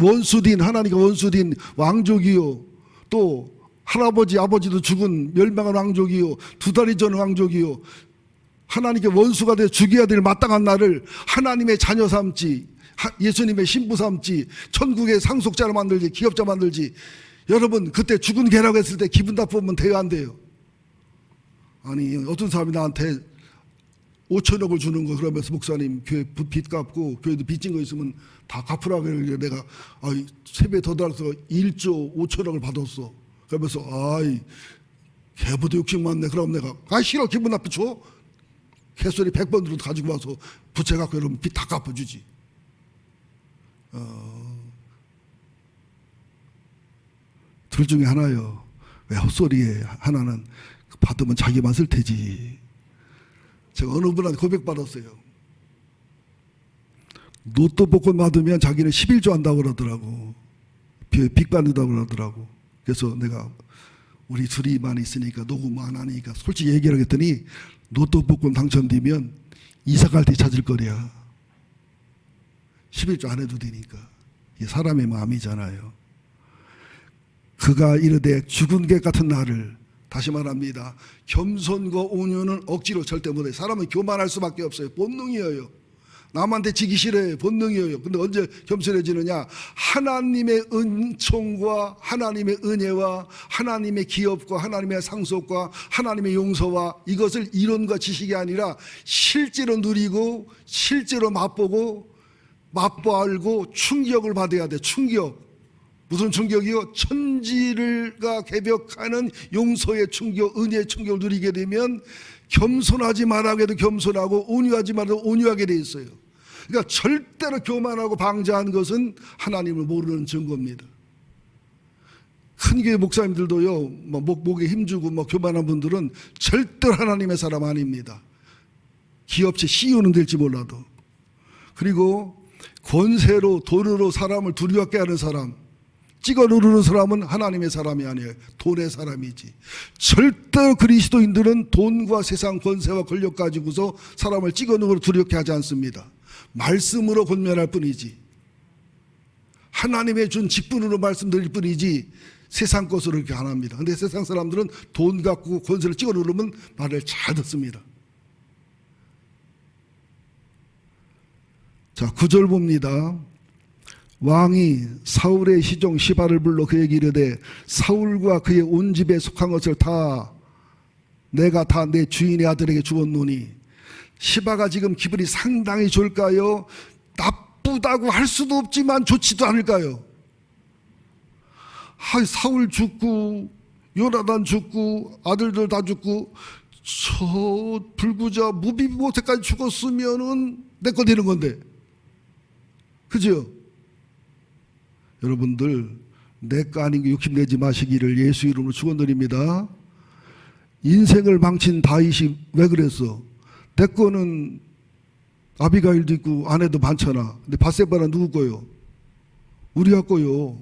원수딘, 하나님과 원수딘 왕족이요, 또 할아버지 아버지도 죽은 멸망한 왕족이요, 2달이 전 왕족이요, 하나님께 원수가 돼 죽여야 될 마땅한 나를 하나님의 자녀 삼지, 예수님의 신부 삼지, 천국의 상속자로 만들지, 기업자 만들지. 여러분, 그때 죽은 개라고 했을 때 기분 나쁘면 돼요, 안 돼요? 아니, 어떤 사람이 나한테 5천억을 주는 거 그러면서 목사님 교회 빚 갚고 교회도 빚진 거 있으면 다 갚으라고 그러길래 내가 세배 더 달아서 1조 5천억을 받았어. 그러면서 개보다 욕심 많네. 그럼 내가 싫어, 기분 나쁘죠? 개소리 100번 들어도 가지고 와서 부채 갖고 여러분 빚 다 갚아주지. 둘 중에 하나요. 왜 헛소리에 하나는 받으면 자기만 쓸 테지. 제가 어느 분한테 고백받았어요. 로또 복권 받으면 자기는 11조 한다고 그러더라고. 빚 받는다고 그러더라고. 그래서 내가 우리 둘이만 있으니까 녹음 안 하니까 솔직히 얘기를 했더니 로또 복권 당첨되면 이사 갈 때 찾을 거래야. 11조 안 해도 되니까. 이게 사람의 마음이잖아요. 그가 이르되 죽은 개 같은 나를, 다시 말합니다. 겸손과 온유는 억지로 절대 못해요. 사람은 교만할 수밖에 없어요. 본능이에요. 남한테 지기 싫어요. 본능이에요. 근데 언제 겸손해지느냐? 하나님의 은총과 하나님의 은혜와 하나님의 기업과 하나님의 상속과 하나님의 용서와 이것을 이론과 지식이 아니라 실제로 누리고 실제로 맛보고 맛보알고 충격을 받아야 돼. 충격. 무슨 충격이요? 천지가 개벽하는 용서의 충격, 은혜의 충격을 누리게 되면 겸손하지 말라고 해도 겸손하고 온유하지 말아도 온유하게 돼 있어요. 그러니까 절대로 교만하고 방자한 것은 하나님을 모르는 증거입니다. 큰 교회 목사님들도요, 목에 힘주고 교만한 분들은 절대로 하나님의 사람 아닙니다. 기업체 CEO는 될지 몰라도. 그리고 권세로 돈으로 사람을 두려워하게 하는 사람, 찍어 누르는 사람은 하나님의 사람이 아니에요. 돈의 사람이지. 절대로 그리스도인들은 돈과 세상 권세와 권력 가지고서 사람을 찍어 누르고 두렵게 하지 않습니다. 말씀으로 권면할 뿐이지, 하나님의 준 직분으로 말씀드릴 뿐이지 세상 것으로 이렇게 안 합니다. 근데 세상 사람들은 돈 갖고 권세를 찍어 누르면 말을 잘 듣습니다. 자, 9절 봅니다. 왕이 사울의 시종 시바를 불러 그에게 이르되 사울과 그의 온 집에 속한 것을 내가 다 내 주인의 아들에게 주었노니. 시바가 지금 기분이 상당히 좋을까요? 나쁘다고 할 수도 없지만 좋지도 않을까요? 사울 죽고 요나단 죽고 아들들 다 죽고 저 불구자 무비보셋까지 죽었으면은 내 거 되는 건데, 그죠? 여러분들, 내 거 아닌 게 욕심내지 마시기를 예수 이름으로 축원드립니다. 인생을 망친 다윗이 왜 그랬어? 내 거는 아비가일도 있고 아내도 많잖아. 근데 바세바는 누구 거요? 우리가 거요.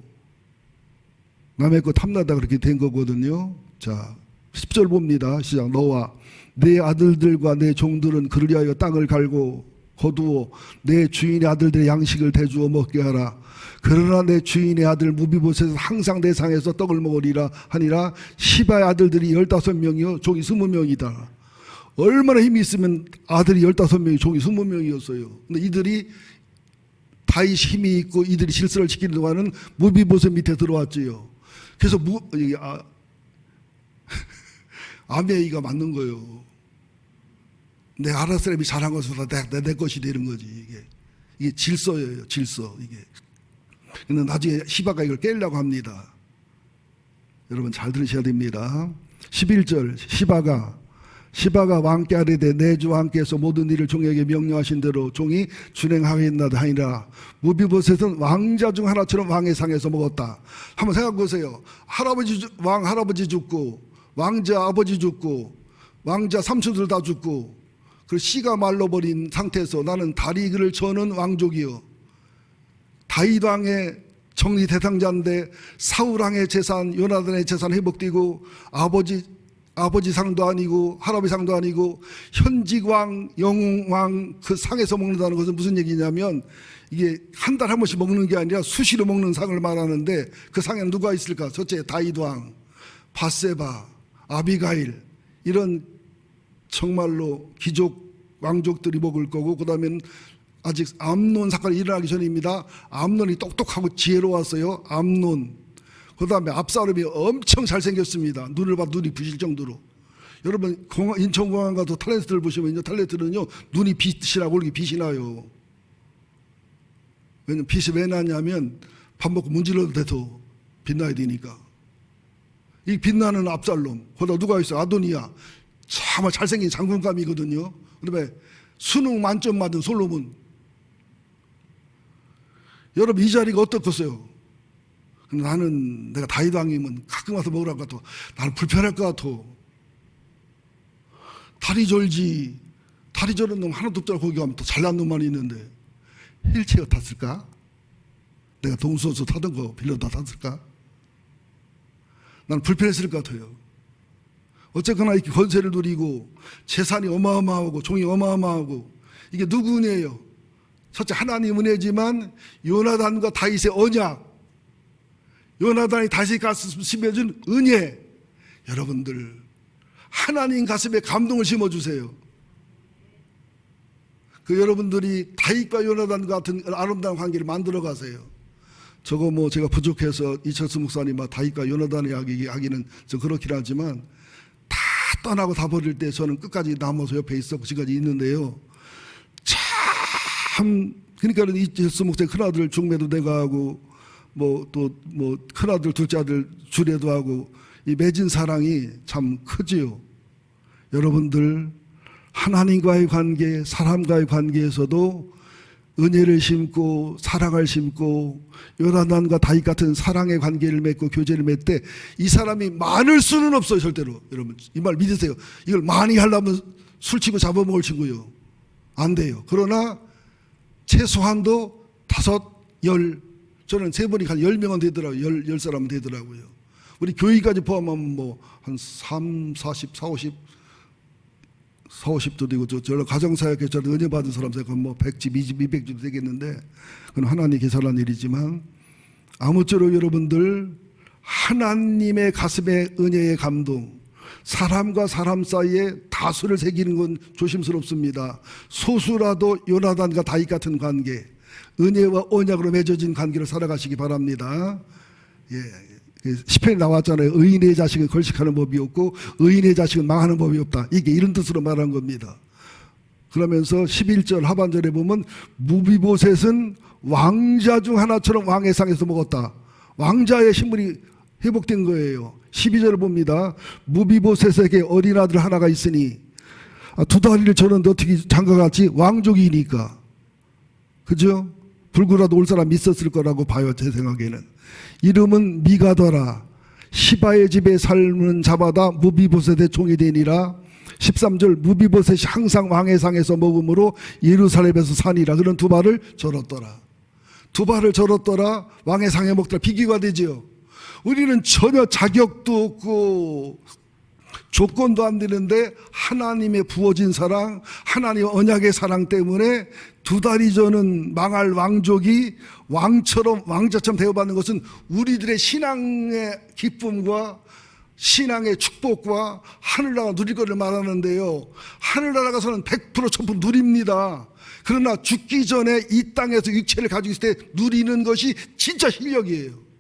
남의 거 탐나다 그렇게 된 거거든요. 자, 10절 봅니다. 시작. 너와 내 아들들과 내 종들은 그를 위하여 땅을 갈고 거두어 내 주인의 아들들의 양식을 대주어 먹게 하라. 그러나 내 주인의 아들 무비보셋은 항상 내 상에서 떡을 먹으리라 하니라. 시바의 아들들이 15명이요 종이 20명이다. 얼마나 힘이 있으면 아들이 15명이 종이 20명이었어요. 근데 이들이 다윗 힘이 있고 이들이 질서를 지키는 동안은 무비보셋 밑에 들어왔지요. 그래서 아메이가 맞는 거예요. 내 아랫 사람이 잘한 것보다 내 것이 되는 거지. 이게 질서예요. 질서. 이게 근데 나중에 시바가 이걸 깨려고 합니다. 여러분 잘 들으셔야 됩니다. 11절 시바가 왕께 아뢰되 내 주 왕께서 모든 일을 종에게 명령하신 대로 종이 준행하겠나이다 하니라. 무비보셋은 왕자 중 하나처럼 왕의 상에서 먹었다. 한번 생각해 보세요. 왕 할아버지 죽고 왕자 아버지 죽고 왕자 삼촌들 다 죽고 그 씨가 말라버린 상태에서 나는 다리를 저는 왕족이요, 다윗 왕의 정리 대상자인데 사울 왕의 재산, 요나단의 재산 회복되고 아버지 상도 아니고 할아버지 상도 아니고 현직 왕, 영웅 왕 그 상에서 먹는다는 것은 무슨 얘기냐면 이게 한 달에 한 번씩 먹는 게 아니라 수시로 먹는 상을 말하는데 그 상에는 누가 있을까? 첫째 다윗 왕, 바세바, 아비가일 이런 정말로 귀족 왕족들이 먹을 거고, 그 다음엔 아직 암논 사건이 일어나기 전입니다. 암논이 똑똑하고 지혜로웠어요. 암논. 그 다음에 압살롬이 엄청 잘생겼습니다. 눈을 봐 눈이 부실 정도로. 여러분 인천공항 가도 탤런트들 보시면요, 탤런트는요 눈이 빛이라고 이렇게 빛이 나요. 왜냐면 빛이 왜 나냐면 밥 먹고 문질러도 돼도 빛나야 되니까. 이 빛나는 압살롬, 거기다 누가 있어요? 아도니아. 정말 잘생긴 장군감이거든요. 그다음에 수능 만점 받은 솔로몬. 여러분 이 자리가 어떻겠어요? 근데 나는 내가 다윗 왕이면 가끔 와서 먹으라고 같아. 나는 불편할 것 같아. 다리 절지. 다리 저는 놈 하나도 없더라. 거기 가면 또 잘난 놈만 있는데 휠체어 탔을까? 내가 동수선수 타던 거 빌려다 탔을까? 난 불편했을 것 같아요. 어쨌거나 이렇게 권세를 누리고 재산이 어마어마하고 종이 어마어마하고 이게 누구 은혜예요? 첫째 하나님 은혜지만 요나단과 다윗의 언약, 요나단이 다윗의 가슴 심어준 은혜. 여러분들 하나님 가슴에 감동을 심어주세요. 그 여러분들이 다윗과 요나단 같은 아름다운 관계를 만들어 가세요. 저거 뭐 제가 부족해서 이철수 목사님 다윗과 요나단의 이야기 하기는 좀 그렇긴 하지만 다 떠나고 다 버릴 때 저는 끝까지 남아서 옆에 있었고 지금까지 있는데요. 참 그러니까 이철수 목사의 큰아들 중매도 내가 하고 뭐 큰아들 둘째 아들 주례도 하고 이 맺은 사랑이 참 크지요. 여러분들 하나님과의 관계, 사람과의 관계에서도 은혜를 심고 사랑을 심고 요나단과 다윗 같은 사랑의 관계를 맺고 교제를 맺되 이 사람이 많을 수는 없어요. 절대로. 여러분 이 말 믿으세요. 이걸 많이 하려면 술 치고 잡아먹을 친구요. 안 돼요. 그러나 최소한도 5, 10, 저는 세 번이 한 10명은 되더라고요. 10사람은 되더라고요. 우리 교회까지 포함하면 뭐 한 3, 40, 40, 50도 되고 저 가정사역에 저는 은혜 받은 사람 생각하면 뭐 100집, 20, 200집도 되겠는데 그건 하나님이 계산한 일이지만 아무쪼록 여러분들 하나님의 가슴에 은혜의 감동, 사람과 사람 사이에 다수를 새기는 건 조심스럽습니다. 소수라도 요나단과 다윗 같은 관계, 은혜와 언약으로 맺어진 관계를 살아가시기 바랍니다. 시편에 나왔잖아요. 의인의 자식은 걸식하는 법이 없고 의인의 자식은 망하는 법이 없다. 이게 이런 뜻으로 말한 겁니다. 그러면서 11절 하반절에 보면 무비보셋은 왕자 중 하나처럼 왕의 상에서 먹었다. 왕자의 신분이 회복된 거예요. 12절을 봅니다. 무비보셋에게 어린 아들 하나가 있으니 2다리를 저는 어떻게 장가갔지? 왕족이니까. 그죠? 불구라도 올 사람 있었을 거라고 봐요. 제 생각에는. 이름은 미가더라. 시바의 집에 삶은 자마다 무비보셋의 종이 되니라. 13절 무비보셋이 항상 왕의 상에서 먹음으로 예루살렘에서 사니라. 그런 2발을 절었더라. 2발을 절었더라. 왕의 상에 먹더라. 비교가 되지요. 우리는 전혀 자격도 없고 조건도 안 되는데 하나님의 부어진 사랑, 하나님의 언약의 사랑 때문에 2다리 저는 망할 왕족이 왕처럼 왕자처럼 대우받는 것은 우리들의 신앙의 기쁨과 신앙의 축복과 하늘나라 누릴 것을 말하는데요. 하늘나라 가서는 100% 1000% 누립니다. 그러나 죽기 전에 이 땅에서 육체를 가지고 있을 때 누리는 것이 진짜 실력이에요.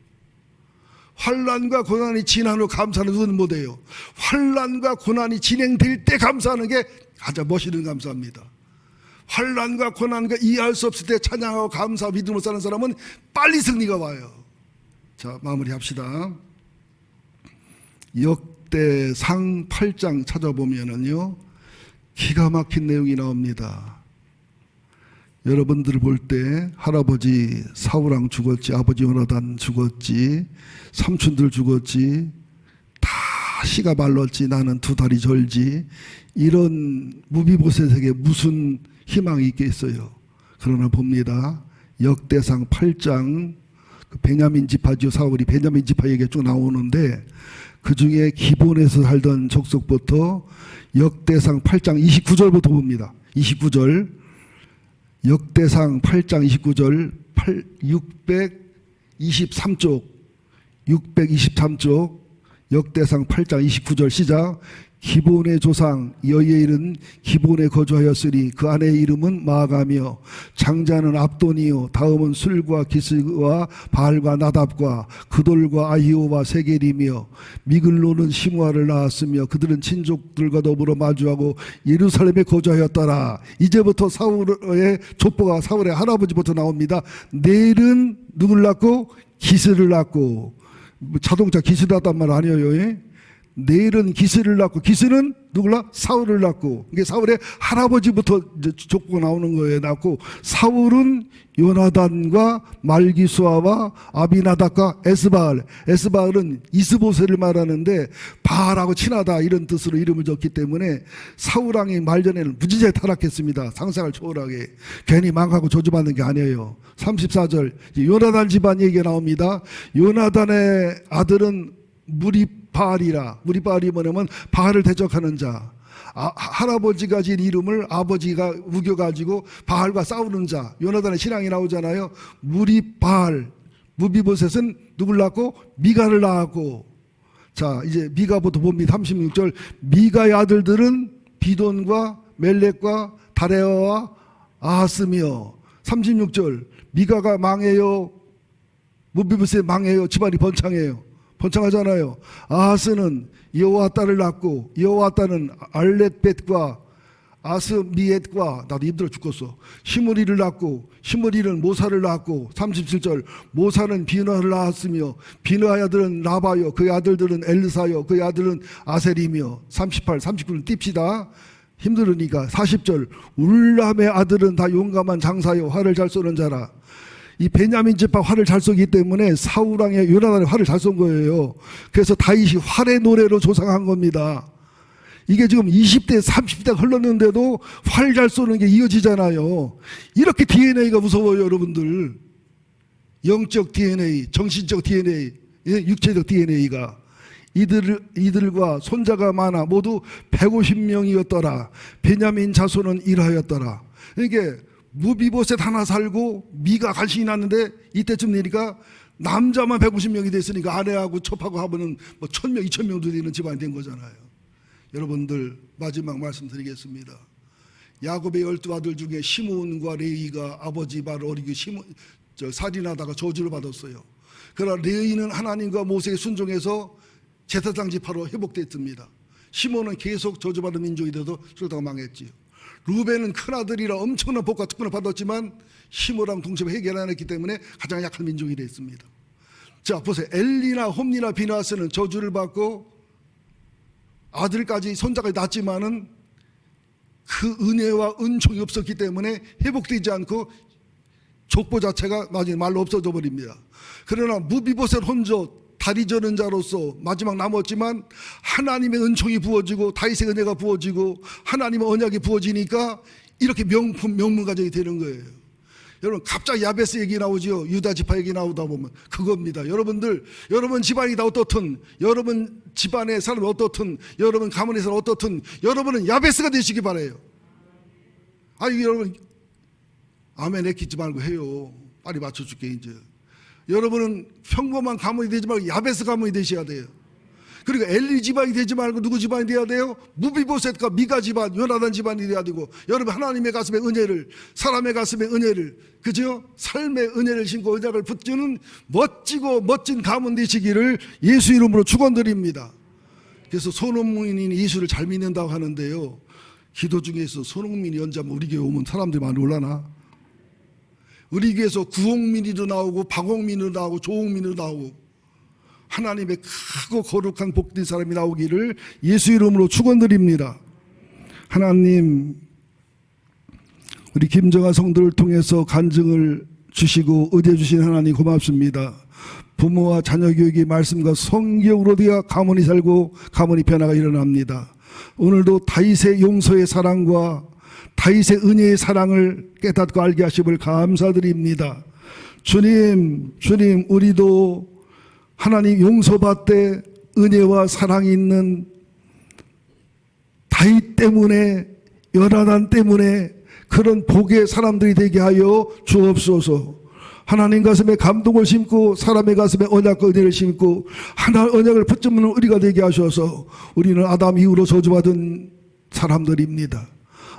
환난과 고난이 지난 후 감사는 누구는 못해요. 환난과 고난이 진행될 때 감사하는 게 가장 멋있는 감사입니다. 환난과 고난과 이해할 수 없을 때 찬양하고 감사하고 믿음으로 사는 사람은 빨리 승리가 와요. 자, 마무리합시다. 역대상 8장 찾아보면은요, 기가 막힌 내용이 나옵니다. 여러분들 볼 때 할아버지 사울왕 죽었지, 아버지 요나단 죽었지, 삼촌들 죽었지, 다 씨가 말랐지, 나는 두 다리 절지, 이런 무비보셋에게 무슨 희망이 있겠어요. 그러나 봅니다. 역대상 8장 베냐민 지파죠. 사울이 베냐민 지파 얘기가 쭉 나오는데 그 중에 기본에서 살던 족속부터 역대상 8장 29절부터 봅니다. 29절, 역대상 8장 29절 623쪽 역대상 8장 29절 시작. 기본의 조상 여예일은 기본에 거주하였으니 그 아내의 이름은 마아가며 장자는 압돈이요 다음은 술과 기스와 바알과 나답과 그돌과 아히오와 세겔이며 미글로는 시므아를 낳았으며 그들은 친족들과 더불어 마주하고 예루살렘에 거주하였더라. 이제부터 사울의 족보가 사울의 할아버지부터 나옵니다. 넬은 누굴 낳고? 기스를 낳고. 자동차 기스 낳았단 말 아니에요. 넬은 기스를 낳고, 기스는 누굴라? 사울을 낳고. 이게 사울의 할아버지부터 이제 족보가 나오는 거예요. 낳고, 사울은 요나단과 말기수아와 아비나답과 에스바알. 에스바알은 이스보셋을 말하는데 바알하고 친하다 이런 뜻으로 이름을 줬기 때문에 사울왕이 말전에는 무지하게 타락했습니다. 상상을 초월하게. 괜히 망하고 저주받는 게 아니에요. 34절 요나단 집안 얘기가 나옵니다. 요나단의 아들은 무리바알이 뭐냐면 바알을 대적하는 자. 할아버지가 지은 이름을 아버지가 우겨가지고 바알과 싸우는 자. 요나단의 신앙이 나오잖아요. 무리바알. 무비보셋은 누굴 낳고? 미가를 낳았고. 자, 이제 미가부터 봅니다. 36절 미가의 아들들은 비돈과 멜렉과 다레아와 아하스며. 36절 미가가 망해요. 무비보셋 망해요. 집안이 번창해요. 번창하잖아요. 아하스는 여호와 딸을 낳고 여호와 딸은 알렛벳과 아스미엣과 나도 힘들어 죽겠어. 시므리를 낳고 시므리는 모사를 낳고 37절 모사는 비느하를 낳았으며 비느하의 아들은 라바요 그의 아들들은 엘사요 그의 아들은 아셀이며 38, 39는 띨시다. 힘들으니까 40절 울람의 아들은 다 용감한 장사요 활을 잘 쏘는 자라. 이 베냐민 지파 활을 잘 쏘기 때문에 사울왕의 요나단의 활을 잘 쏜 거예요. 그래서 다윗이 활의 노래로 조상한 겁니다. 이게 지금 20대 30대 흘렀는데도 활 잘 쏘는 게 이어지잖아요. 이렇게 DNA가 무서워요. 여러분들. 영적 DNA, 정신적 DNA, 육체적 DNA가. 이들과 손자가 많아 모두 150명이었더라. 베냐민 자손은 이러하였더라. 이게 무비보셋 하나 살고 미가 간신히 났는데 이때쯤 되니까 남자만 150명이 됐으니까 아내하고 첩하고 하면은 뭐 1000명, 2000명도 되는 집안이 된 거잖아요. 여러분들 마지막 말씀드리겠습니다. 야곱의 12아들 중에 시므온과 레위가 아버지 말을 어리고 살인하다가 저주를 받았어요. 그러나 레위는 하나님과 모세에 순종해서 제사장 지파로 회복됐습니다. 시므온은 계속 저주받은 민족이 돼서 그러다가 망했지요. 루벤은 큰아들이라 엄청난 복과 특권을 받았지만 시므랑 동시에 해결 안 했기 때문에 가장 약한 민족이 됐습니다. 자, 보세요. 엘리나 홈리나 비나스는 저주를 받고 아들까지 손자까지 낳았지만은 그 은혜와 은총이 없었기 때문에 회복되지 않고 족보 자체가 나중에 말로 없어져 버립니다. 그러나 무비보셋 혼자 다리 저는 자로서 마지막 남았지만 하나님의 은총이 부어지고 다윗의 은혜가 부어지고 하나님의 언약이 부어지니까 이렇게 명문 가정이 되는 거예요. 여러분 갑자기 야베스 얘기 나오죠. 유다 지파 얘기 나오다 보면 그겁니다. 여러분들 여러분 집안이 다 어떻든 여러분 집안의 사람이 어떻든 여러분 가문의 사람 어떻든 여러분은 야베스가 되시기 바라요. 아니 여러분 아멘 애끼지 말고 해요. 빨리 맞춰줄게 이제. 여러분은 평범한 가문이 되지 말고 야베스 가문이 되셔야 돼요. 그리고 엘리 집안이 되지 말고 누구 집안이 돼야 돼요? 무비보셋과 미가 집안, 요나단 집안이 돼야 되고 여러분 하나님의 가슴에 은혜를 사람의 가슴에 은혜를 그죠? 삶의 은혜를 심고 언약을 붙주는 멋지고 멋진 가문 되시기를 예수 이름으로 축원드립니다. 그래서 손흥민이 예수를 잘 믿는다고 하는데요. 기도 중에서 손흥민이 연주하면 우리 교회 오면 사람들이 많이 올라나? 우리 교회에서 구홍민이도 나오고 박홍민이도 나오고 조홍민이도 나오고 하나님의 크고 거룩한 복된 사람이 나오기를 예수 이름으로 축원드립니다. 하나님, 우리 김정아 성도를 통해서 간증을 주시고 의뢰 주신 하나님 고맙습니다. 부모와 자녀 교육이 말씀과 성경으로 되어 가문이 살고 가문이 변화가 일어납니다. 오늘도 다윗의 용서의 사랑과 다윗의 은혜의 사랑을 깨닫고 알게 하심을 감사드립니다. 주님, 우리도 하나님 용서받되 은혜와 사랑이 있는 다윗 때문에, 요나단 때문에 그런 복의 사람들이 되게 하여 주옵소서. 하나님 가슴에 감동을 심고 사람의 가슴에 언약과 은혜를 심고 하나님 언약을 붙잡는 우리가 되게 하셔서, 우리는 아담 이후로 저주받은 사람들입니다.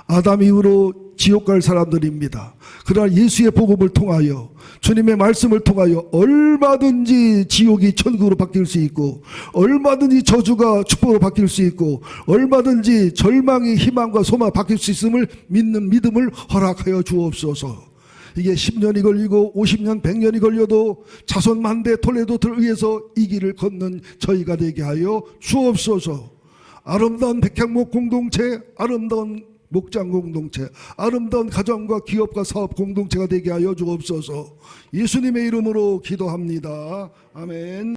아담 이후로 지옥 갈 사람들입니다. 그러나 예수의 복음을 통하여, 주님의 말씀을 통하여 얼마든지 지옥이 천국으로 바뀔 수 있고, 얼마든지 저주가 축복으로 바뀔 수 있고, 얼마든지 절망이 희망과 소망 바뀔 수 있음을 믿는 믿음을 허락하여 주옵소서. 이게 10년이 걸리고 50년 100년이 걸려도 자손 만대 톨레도를 위해서 이 길을 걷는 저희가 되게 하여 주옵소서. 아름다운 백향목 공동체, 아름다운 목장 공동체, 아름다운 가정과 기업과 사업 공동체가 되게 하여 주옵소서. 예수님의 이름으로 기도합니다. 아멘.